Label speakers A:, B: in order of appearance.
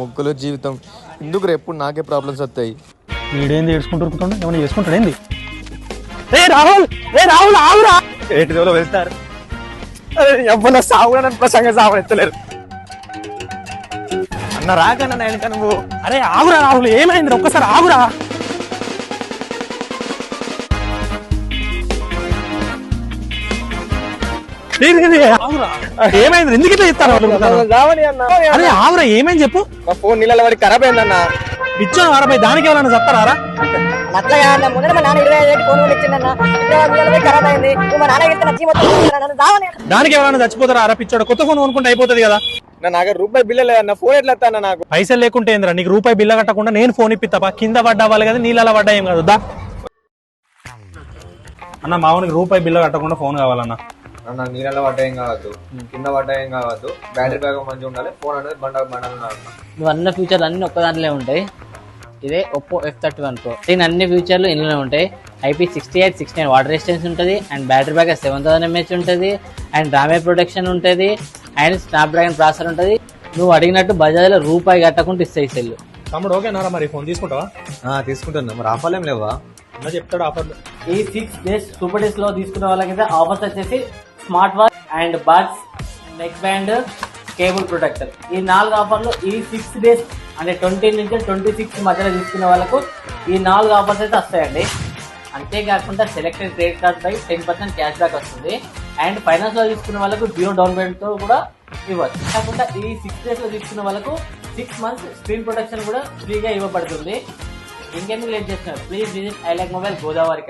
A: ముగ్గులో జీవితం ఎందుకు ఎప్పుడు నాకే ప్రాబ్లమ్స్ వస్తాయి.
B: వీడేంది ఏడ్చుకుంటూ ఏమైనా చేసుకుంటాడు ఏంది? రాహుల్ ఆవురా ఏటి రోజులు వెళ్తారు. ఎవ్వన సాగు ప్రసంగ సాగు ఎత్తలేరు అన్న రాకన్నా నేను నువ్వు. అరే ఆగురా రాహుల్, ఏమైంది? ఒక్కసారి ఆగురా. ఏమైంది? ఎందుకు ఇట్లా ఇస్తారు? అరే ఆవురా, ఏమైంది చెప్పు.
A: ఫోన్ నీళ్ళ వాడికి ఖరాబ్ అయిందన్న.
B: ఇచ్చాను వారపై దానికి ఎవరన్నా చెప్తారా? దానికి ఎవరైనా చచ్చిపోతారా? పిచ్చాడు, కొత్త ఫోన్ కొనుక్కుంటే అయిపోతుంది కదా.
A: నాకు రూపాయి బిల్ల లేదన్న, ఫోన్ ఎట్లా వస్తా? నాకు
B: పైసలు లేకుంటే ఏంద్రా? నీకు రూపాయి బిల్ల కట్టకుండా నేను ఫోన్ ఇప్పిస్తా. కింద పడ్డా వాళ్ళు కదా, నీళ్ళ పడ్డా ఏం కాదు. అన్న మామూలుగా రూపాయి బిల్ల కట్టకుండా ఫోన్ కావాలన్నా.
A: అన్న నీళ్ళ పడ్డా ఏం కావద్దు, కింద పడ్డా ఏం కావద్దు, బ్యాటరీ బ్యాక్ మంచిగా ఉండాలి, ఫోన్ అనేది బండ.
C: నువ్వు అన్న ఫీచర్లు అన్ని ఒక్క దాంట్లో ఉంటాయి. ఇదే ఒప్పో F31 Pro. దీని అన్ని ఫీచర్లు ఇందులో ఉంటాయి. IP68 69 వాటర్ రెసిస్టెన్స్ ఉంటుంది, అండ్ బ్యాటరీ బ్యాక్ 7000 mAh ఉంటుంది, అండ్ డామేజ్ ప్రొటెక్షన్ ఉంటుంది, అండ్ స్నాప్డ్రాగన్ ప్రాసెసర్ ఉంటుంది. నువ్వు అడిగినట్టు బజాజ్లో రూపాయి కట్టకుండా ఇస్తాయి సెల్.
B: తమ్ముడు ఓకేనారా? మరి ఫోన్ తీసుకుంటావా?
A: తీసుకుంటున్నా. మరి ఆఫర్లు ఏం లేవా?
B: అన్న చెప్తాడు ఆఫర్లు.
C: ఈ 6 days సూపర్ డేస్ లో తీసుకునే వాళ్ళకైతే ఆఫర్స్ వచ్చేసి smart watch and buds, neck band, cable protector. ఈ 4 ఆఫర్లు ఈ 6 days అంటే 20 నుంచి 26 మధ్యలో తీసుకునే వాళ్ళకు ఈ 4 ఆఫర్స్ అయితే వస్తాయండి. అంతేకాకుండా సెలెక్టెడ్ క్రెడిట్ కార్డ్ పై 10% క్యాష్ బ్యాక్ వస్తుంది, అండ్ ఫైనాన్స్ లో తీసుకునే వాళ్ళకు 0 డౌన్ పేమెంట్ తో కూడా ఇవ్వచ్చు. కాకుండా ఈ 6 days లో తీసుకునే వాళ్ళకు 6 months స్క్రీన్ ప్రొటెక్షన్ కూడా ఫ్రీగా ఇవ్వబడుతుంది. ఇంకెందుకు లేట్ చేస్తున్నారు? Please visit I like mobile Godavari.